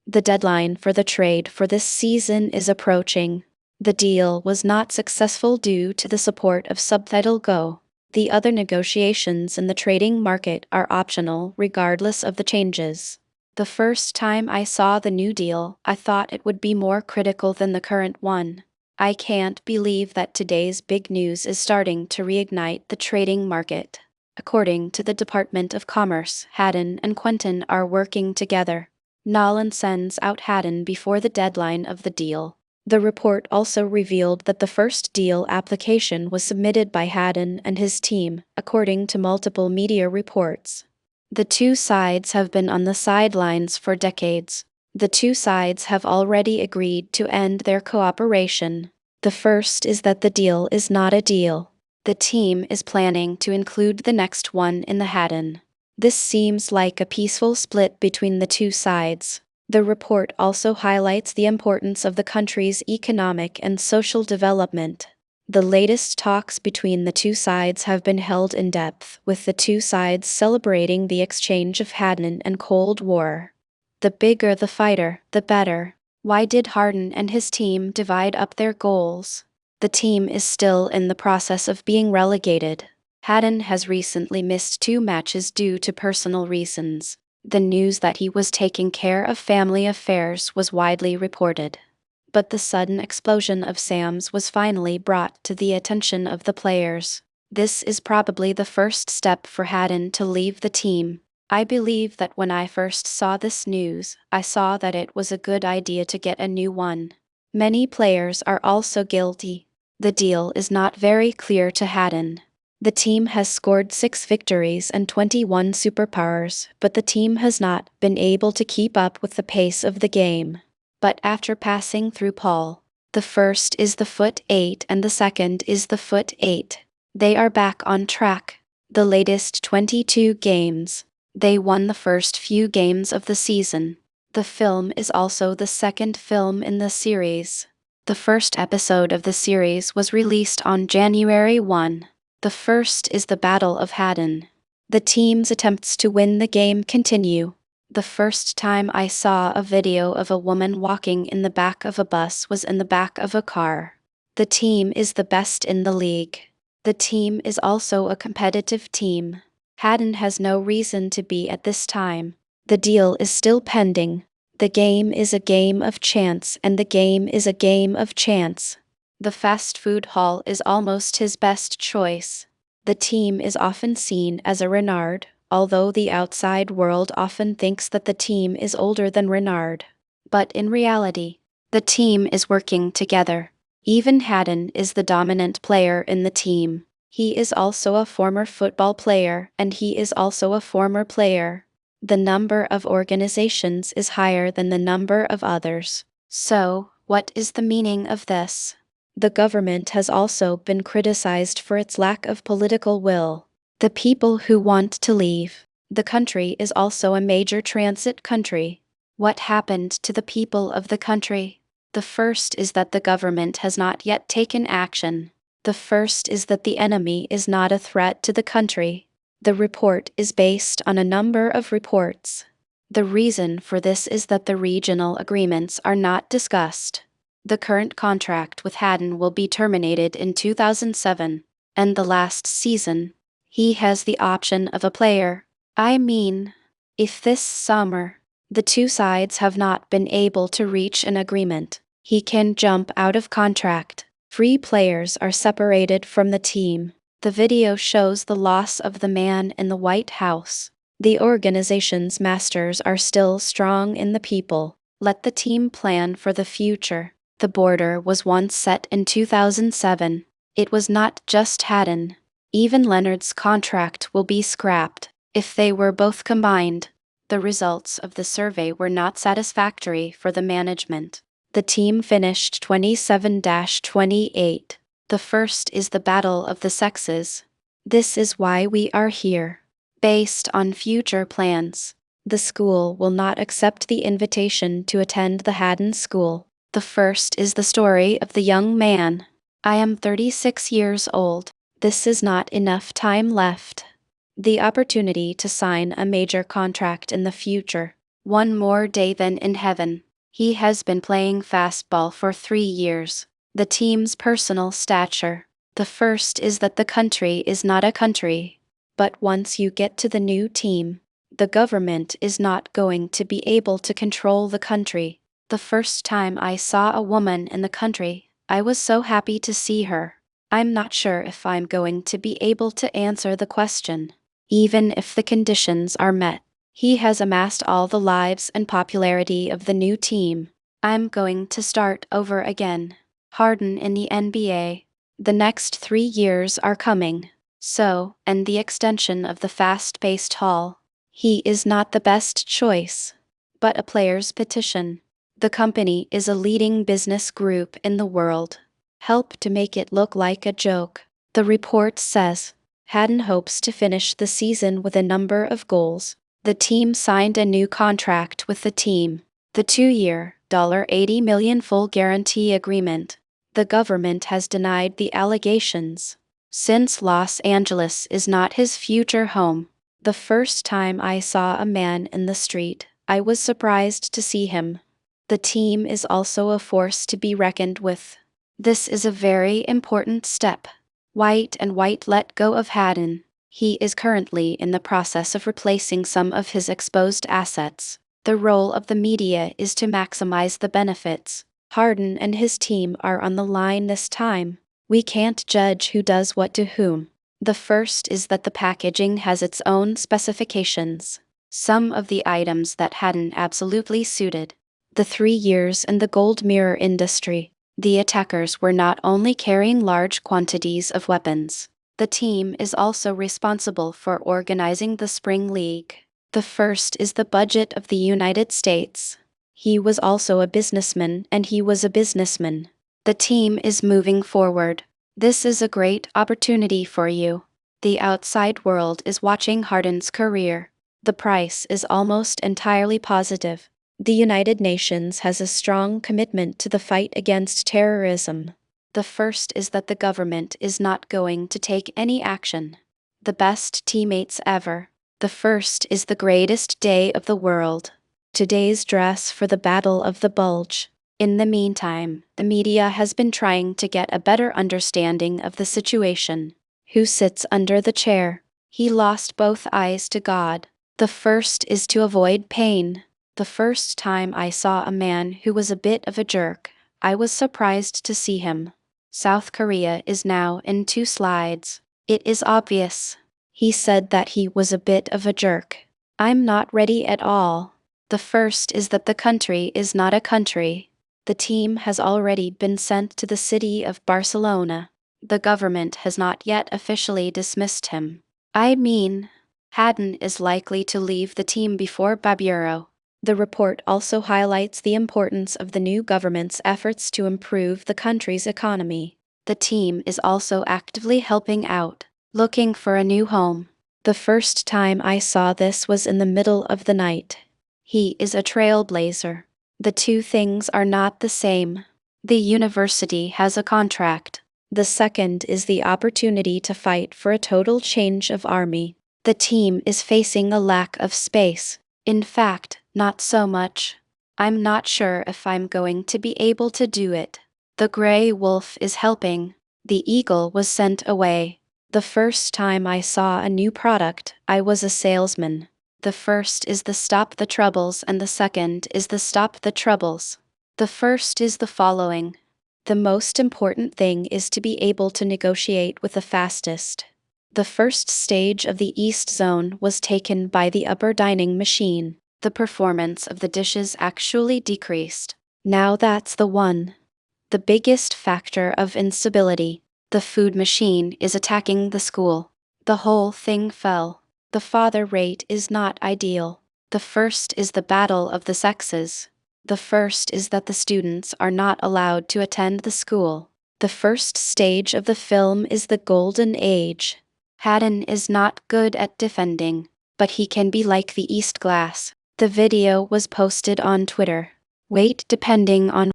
The deadline for the trade for this season is approaching. The deal was not successful due to the support of Subtitle Go. The other negotiations in the trading market are optional regardless of the changes. The first time I saw the new deal, I thought it would be more critical than the current one. I can't believe that today's big news is starting to reignite the trading market. According to the Department of Commerce, Haddon and Quentin are working together. Nolan sends out Haddon before the deadline of the deal. The report also revealed that the first deal application was submitted by Haddon and his team, according to multiple media reports. The two sides have been on the sidelines for decades. The two sides have already agreed to end their cooperation. The first is that the deal is not a deal. The team is planning to include the next one in the Haddon. This seems like a peaceful split between the two sides. The report also highlights the importance of the country's economic and social development. The latest talks between the two sides have been held in depth, with the two sides celebrating the exchange of Haddon and Cold War. The bigger the fighter, the better. Why did Harden and his team divide up their goals? The team is still in the process of being relegated. Haddon has recently missed 2 matches due to personal reasons. The news that he was taking care of family affairs was widely reported. But the sudden explosion of SAMs was finally brought to the attention of the players. This is probably the first step for Haddon to leave the team. I believe that when I first saw this news, I saw that it was a good idea to get a new one. Many players are also guilty. The deal is not very clear to Haddon. The team has scored 6 victories and 21 superpowers, but the team has not been able to keep up with the pace of the game. But after passing through Paul, the first is the foot 8 and the second is the foot 8. They are back on track. The latest 22 games. They won the first few games of the season. The film is also the second film in the series. The first episode of the series was released on January 1. The first is the Battle of Haddon. The team's attempts to win the game continue. The first time I saw a video of a woman walking in the back of a bus was in the back of a car. The team is the best in the league. The team is also a competitive team. Haddon has no reason to be at this time. The deal is still pending. The game is a game of chance and the game is a game of chance. The fast food hall is almost his best choice. The team is often seen as a Renard, although the outside world often thinks that the team is older than Renard. But in reality, the team is working together. Even Haddon is the dominant player in the team. He is also a former football player and he is also a former player. The number of organizations is higher than the number of others. So, what is the meaning of this? The government has also been criticized for its lack of political will. The people who want to leave the country is also a major transit country. What happened to the people of the country? The first is that the government has not yet taken action. The first is that the enemy is not a threat to the country. The report is based on a number of reports. The reason for this is that the regional agreements are not discussed. The current contract with Haddon will be terminated in 2007, and the last season, he has the option of a player. I mean, if this summer, the two sides have not been able to reach an agreement, he can jump out of contract. Free players are separated from the team. The video shows the loss of the man in the White House. The organization's masters are still strong in the people. Let the team plan for the future. The border was once set in 2007. It was not just Haddon. Even Leonard's contract will be scrapped if they were both combined. The results of the survey were not satisfactory for the management. The team finished 27-28. The first is the battle of the sexes. This is why we are here. Based on future plans, the school will not accept the invitation to attend the Haddon School. The first is the story of the young man. I am 36 years old. This is not enough time left. The opportunity to sign a major contract in the future. One more day than in heaven. He has been playing fastball for 3 years. The team's personal stature. The first is that the country is not a country. But once you get to the new team, the government is not going to be able to control the country. The first time I saw a woman in the country, I was so happy to see her. I'm not sure if I'm going to be able to answer the question. Even if the conditions are met. He has amassed all the lives and popularity of the new team. I'm going to start over again. Harden in the NBA. The next 3 years are coming. So, and the extension of the fast-paced hall. He is not the best choice. But a player's petition. The company is a leading business group in the world. Help to make it look like a joke. The report says. Harden hopes to finish the season with a number of goals. The team signed a new contract with the team. The 2-year, $80 million full guarantee agreement. The government has denied the allegations. Since Los Angeles is not his future home, the first time I saw a man in the street, I was surprised to see him. The team is also a force to be reckoned with. This is a very important step. White and White let go of Harden. He is currently in the process of replacing some of his exposed assets. The role of the media is to maximize the benefits. Harden and his team are on the line this time. We can't judge who does what to whom. The first is that the packaging has its own specifications. Some of the items that Harden absolutely suited. The 3 years in the gold mirror industry. The attackers were not only carrying large quantities of weapons. The team is also responsible for organizing the Spring League. The first is the budget of the United States. He was also a businessman and he was a businessman. The team is moving forward. This is a great opportunity for you. The outside world is watching Harden's career. The price is almost entirely positive. The United Nations has a strong commitment to the fight against terrorism. The first is that the government is not going to take any action. The best teammates ever. The first is the greatest day of the world. Today's dress for the Battle of the Bulge. In the meantime, the media has been trying to get a better understanding of the situation. Who sits under the chair? He lost both eyes to God. The first is to avoid pain. The first time I saw a man who was a bit of a jerk, I was surprised to see him. South Korea is now in 2 slides. It is obvious. He said that he was a bit of a jerk. I'm not ready at all. The first is that the country is not a country. The team has already been sent to the city of Barcelona. The government has not yet officially dismissed him. I mean, Harden is likely to leave the team before Baburo. The report also highlights the importance of the new government's efforts to improve the country's economy. The team is also actively helping out, looking for a new home. The first time I saw this was in the middle of the night. He is a trailblazer. The two things are not the same. The university has a contract. The second is the opportunity to fight for a total change of army. The team is facing a lack of space. In fact, not so much. I'm not sure if I'm going to be able to do it. The gray wolf is helping. The eagle was sent away. The first time I saw a new product, I was a salesman. The first is the Stop the Troubles and the second is the Stop the Troubles. The first is the following. The most important thing is to be able to negotiate with the fastest. The first stage of the East Zone was taken by the upper dining machine. The performance of the dishes actually decreased. Now that's the one. The biggest factor of instability. The food machine is attacking the school. The whole thing fell. The father rate is not ideal. The first is the battle of the sexes. The first is that the students are not allowed to attend the school. The first stage of the film is the golden age. Harden is not good at defending, but he can be like the East Glass. The video was posted on Twitter. Wait, depending on